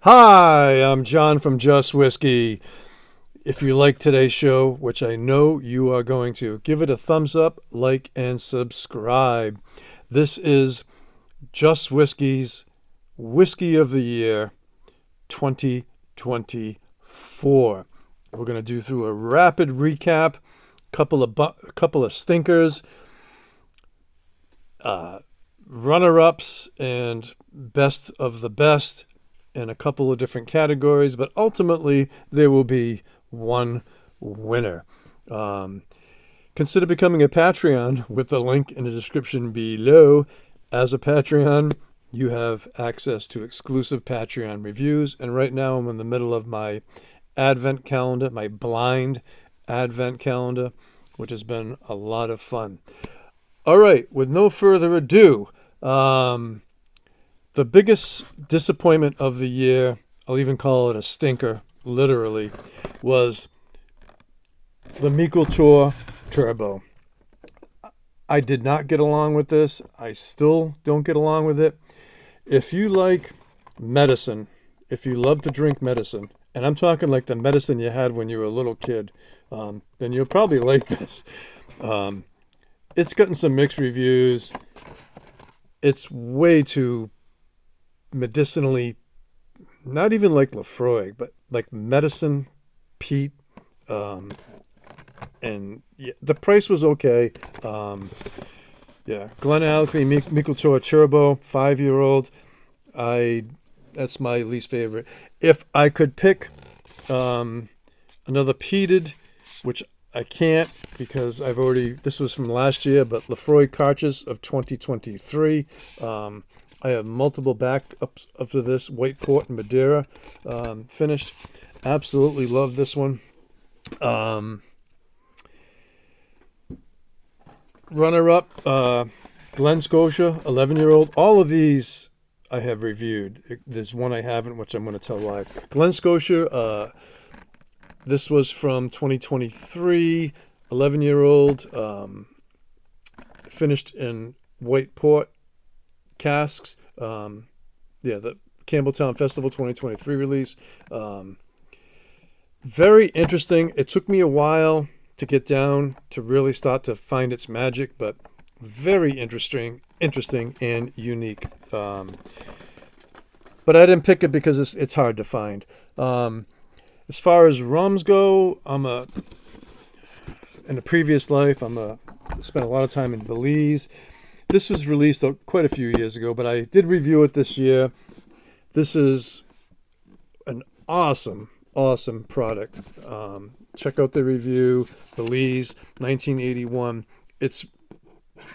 Hi, I'm John from Just Whiskey. If you like today's show, which I know you are going to, give it a thumbs up, like, and subscribe. This is Just Whiskey's Whiskey of the Year 2024. We're going to do through a rapid recap, couple of stinkers, runner-ups, and best of the best in a couple of different categories, but ultimately there will be one winner. Consider becoming a Patreon with the link in the description below. As a Patreon, you have access to exclusive Patreon reviews, and right now I'm in the middle of my Advent calendar, my blind Advent calendar, which has been a lot of fun. All right, with no further ado, the biggest disappointment of the year, I'll even call it a stinker, literally, was the WoTY Turbo. I did not get along with this. I still don't get along with it. If you like medicine, if you love to drink medicine, and I'm talking like the medicine you had when you were a little kid, then you'll probably like this. It's gotten some mixed reviews. It's way too medicinally, not even like Lefroy, but like medicine, peat, and yeah, the price was okay. Glen Alkley WoTY Turbo, 5-year-old. That's my least favorite. If I could pick another peated, which I can't because this was from last year, but Lefroy Cartridge of 2023. I have multiple backups of this, White Port and Madeira finished. Absolutely love this one. Runner-up, Glen Scotia, 11-year-old. All of these I have reviewed. There's one I haven't, which I'm going to tell why. Glen Scotia, this was from 2023, 11-year-old, finished in White Port casks. The Campbelltown Festival 2023 release. Very interesting. It took me a while to get down to really start to find its magic, but very interesting and unique. But I didn't pick it because it's hard to find. As far as rums go, in a previous life, I spent a lot of time in Belize. This was released quite a few years ago, but I did review it this year. This is an awesome product. Check out the review, Belize, 1981. It's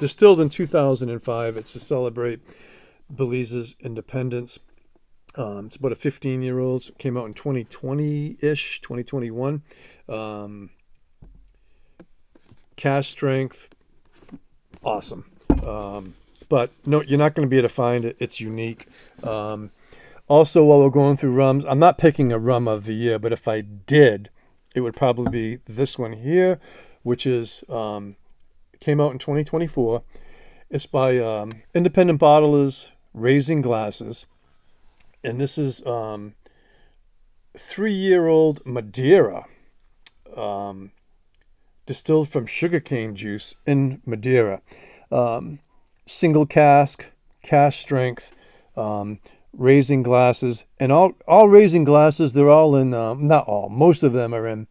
distilled in 2005. It's to celebrate Belize's independence. It's about a 15-year-old. Came out in 2020-ish, 2021. Cask strength, awesome. But no, you're not going to be able to find it. It's unique. Also, while we're going through rums, I'm not picking a rum of the year, but if I did, it would probably be this one here, which is came out in 2024. It's by independent bottlers Raising Glasses, and this is 3-year-old Madeira, distilled from sugarcane juice in Madeira. Single cask strength, Raising Glasses, and all Raising Glasses, they're all in, not all, most of them are in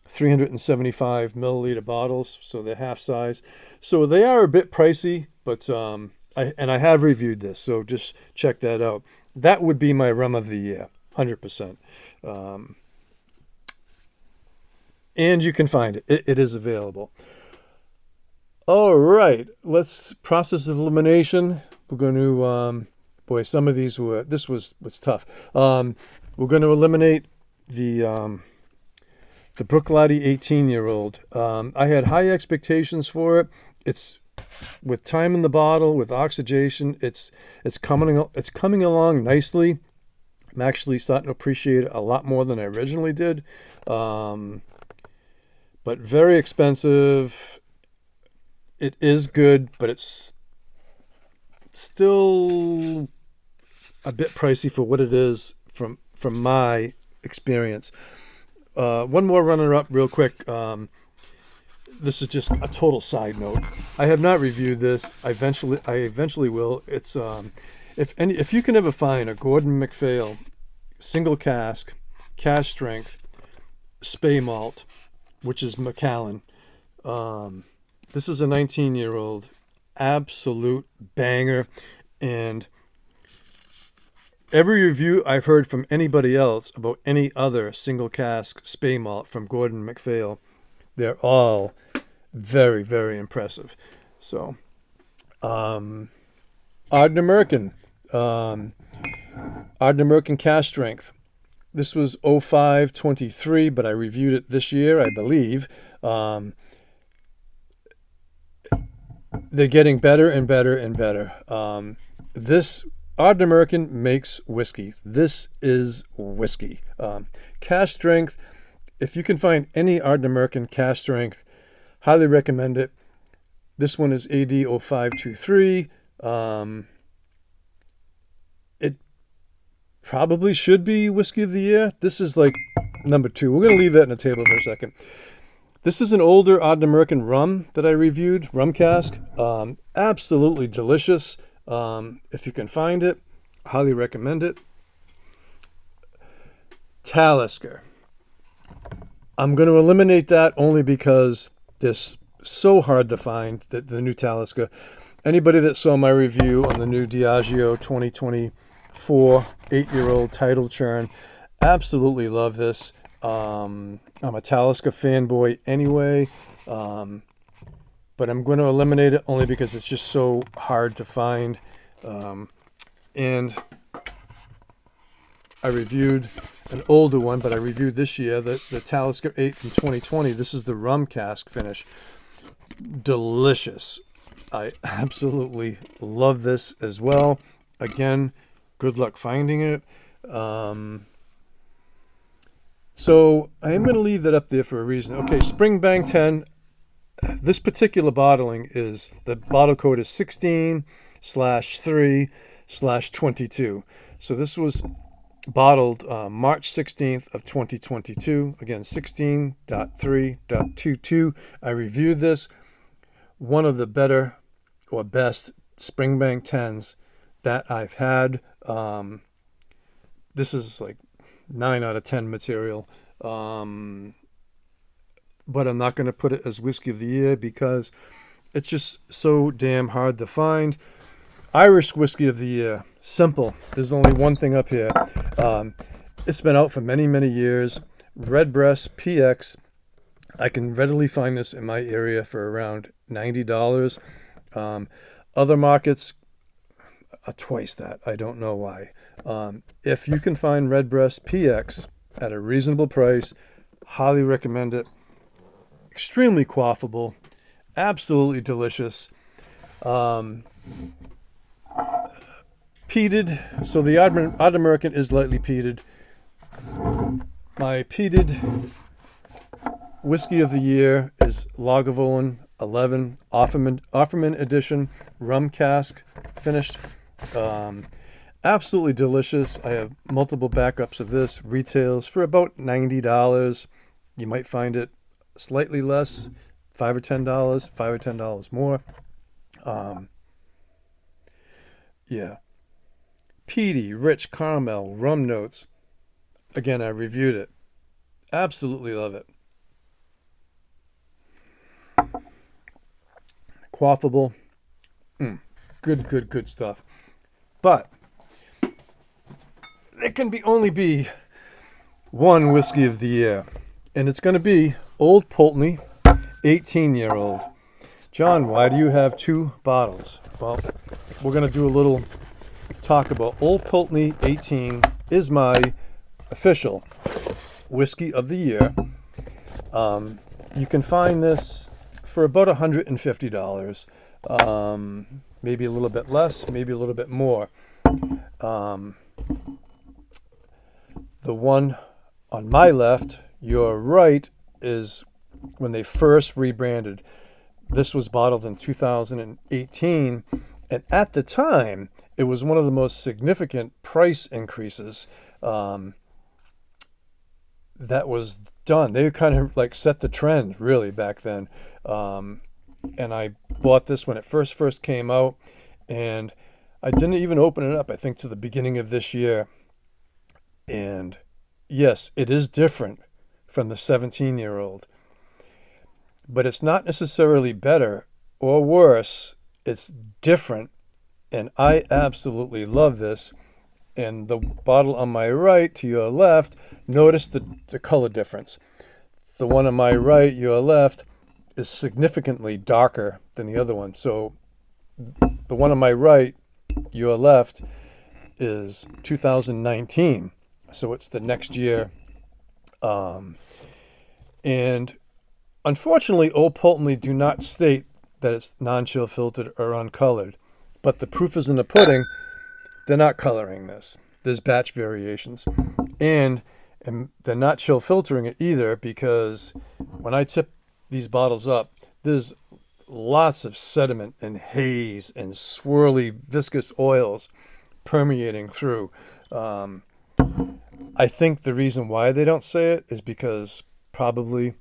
375 milliliter bottles, so they're half size. So they are a bit pricey, but I have reviewed this, so just check that out. That would be my rum of the year, 100%. And you can find it. It is available. All right, let's process of elimination. We're going to, some of these this was tough. We're going to eliminate the Bruichladdich 18-year-old. I had high expectations for it. It's with time in the bottle, with oxidation. It's coming along nicely. I'm actually starting to appreciate it a lot more than I originally did. But very expensive. It is good, but it's still a bit pricey for what it is from my experience. One more runner-up real quick. This is just a total side note. I have not reviewed this. I eventually will. It's if you can ever find a Gordon MacPhail single cask strength Spey malt, which is Macallan. This is a 19-year-old absolute banger, and every review I've heard from anybody else about any other single cask Spey malt from Gordon MacPhail, they're all very, very impressive. So, Ardent American cask strength. This was 0523, but I reviewed it this year, I believe. They're getting better and better and better. This Ardent American makes whiskey. This is whiskey. Cask strength. If you can find any Ardent American cask strength, highly recommend it. This one is AD 0523. It probably should be Whiskey of the Year. This is like number 2. We're going to leave that in the table for a second. This is an older Ardent American rum that I reviewed, rum cask. Absolutely delicious. If you can find it, highly recommend it. Talisker. I'm going to eliminate that only because it's so hard to find, the new Talisker. Anybody that saw my review on the new Diageo 2024 8-year-old title churn, absolutely love this. I'm a Talisker fanboy anyway, but I'm going to eliminate it only because it's just so hard to find. And I reviewed an older one, but I reviewed this year, the Talisker 8 from 2020. This is the rum cask finish. Delicious. I absolutely love this as well. Again, good luck finding it. So I am going to leave that up there for a reason. Okay, Springbank 10. This particular bottling is, the bottle code is 16/3/22. So this was bottled March 16th of 2022. Again, 16.3.22. I reviewed this. One of the better or best Springbank 10s that I've had. This is like 9 out of 10 material. But I'm not going to put it as Whiskey of the Year because it's just so damn hard to find. Irish Whiskey of the Year. Simple. There's only one thing up here. It's been out for many, many years. Redbreast PX. I can readily find this in my area for around $90. Other markets are twice that. I don't know why. If you can find Redbreast PX at a reasonable price, highly recommend it. Extremely quaffable. Absolutely delicious. Peated. So the Odd American is lightly peated. My peated Whiskey of the Year is Lagavulin 11 Offerman edition rum cask finished. Absolutely delicious. I have multiple backups of this. Retails for about $90. You might find it slightly less, $5 or $10, $5 or $10 more. Yeah. Peaty, rich caramel, rum notes. Again, I reviewed it. Absolutely love it. Quaffable. Good stuff. But there can only be one Whiskey of the Year, and it's going to be Old Pulteney, 18-year-old. John, why do you have 2 bottles? Well, we're going to do a little talk about Old Pulteney 18 is my official Whiskey of the Year. You can find this for about $150. Maybe a little bit less, maybe a little bit more. The one on my left, your right, is when they first rebranded. This was bottled in 2018, and at the time, it was one of the most significant price increases that was done. They kind of like set the trend really back then. And I bought this when it first came out, and I didn't even open it up, I think, to the beginning of this year. And yes, it is different from the 17-year-old, but it's not necessarily better or worse. It's different, and I absolutely love this. And the bottle on my right to your left, notice the color difference. The one on my right, your left, is significantly darker than the other one. So the one on my right, your left, is 2019. So it's the next year. And unfortunately, Old Pulteney do not state that it's non-chill filtered or uncolored. But the proof is in the pudding. They're not coloring this. There's batch variations. And they're not chill filtering it either, because when I tip these bottles up, there's lots of sediment and haze and swirly viscous oils permeating through. I think the reason why they don't say it is because probably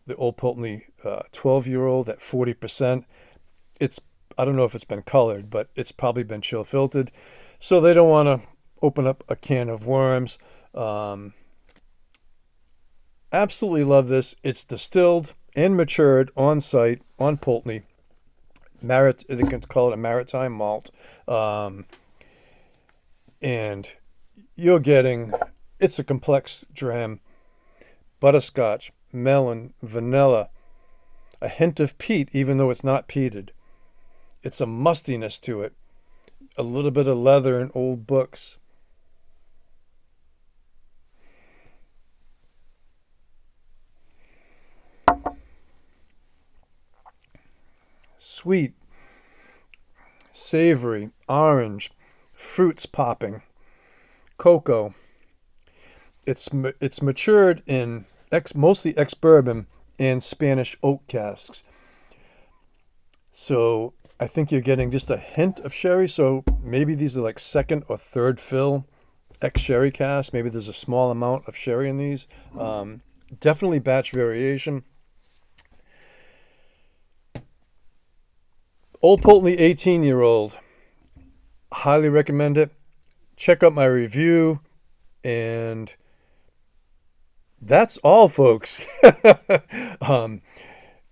the Old Pulteney 12-year-old at 40%, I don't know if it's been colored, but it's probably been chill filtered. So they don't want to open up a can of worms. Absolutely love this. It's distilled and matured on site on Pulteney. They can call it a maritime malt. And you're getting, it's a complex dram. Butterscotch, melon, vanilla, a hint of peat, even though it's not peated. It's a mustiness to it. A little bit of leather and old books. Sweet, savory, orange, fruits popping, cocoa. It's matured in mostly ex-bourbon and Spanish oak casks. So I think you're getting just a hint of sherry. So maybe these are like second or third fill ex-sherry casks. Maybe there's a small amount of sherry in these. Definitely batch variation. Old Pulteney 18-year-old. Highly recommend it. Check out my review. And that's all, folks.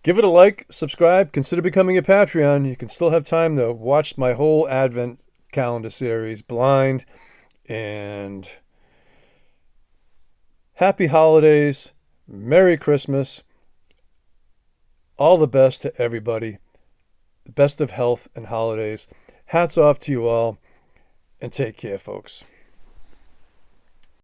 Give it a like, subscribe, consider becoming a Patreon. You can still have time to watch my whole Advent calendar series, Blind. And happy holidays, Merry Christmas, all the best to everybody. Best of health and holidays. Hats off to you all, and take care, folks.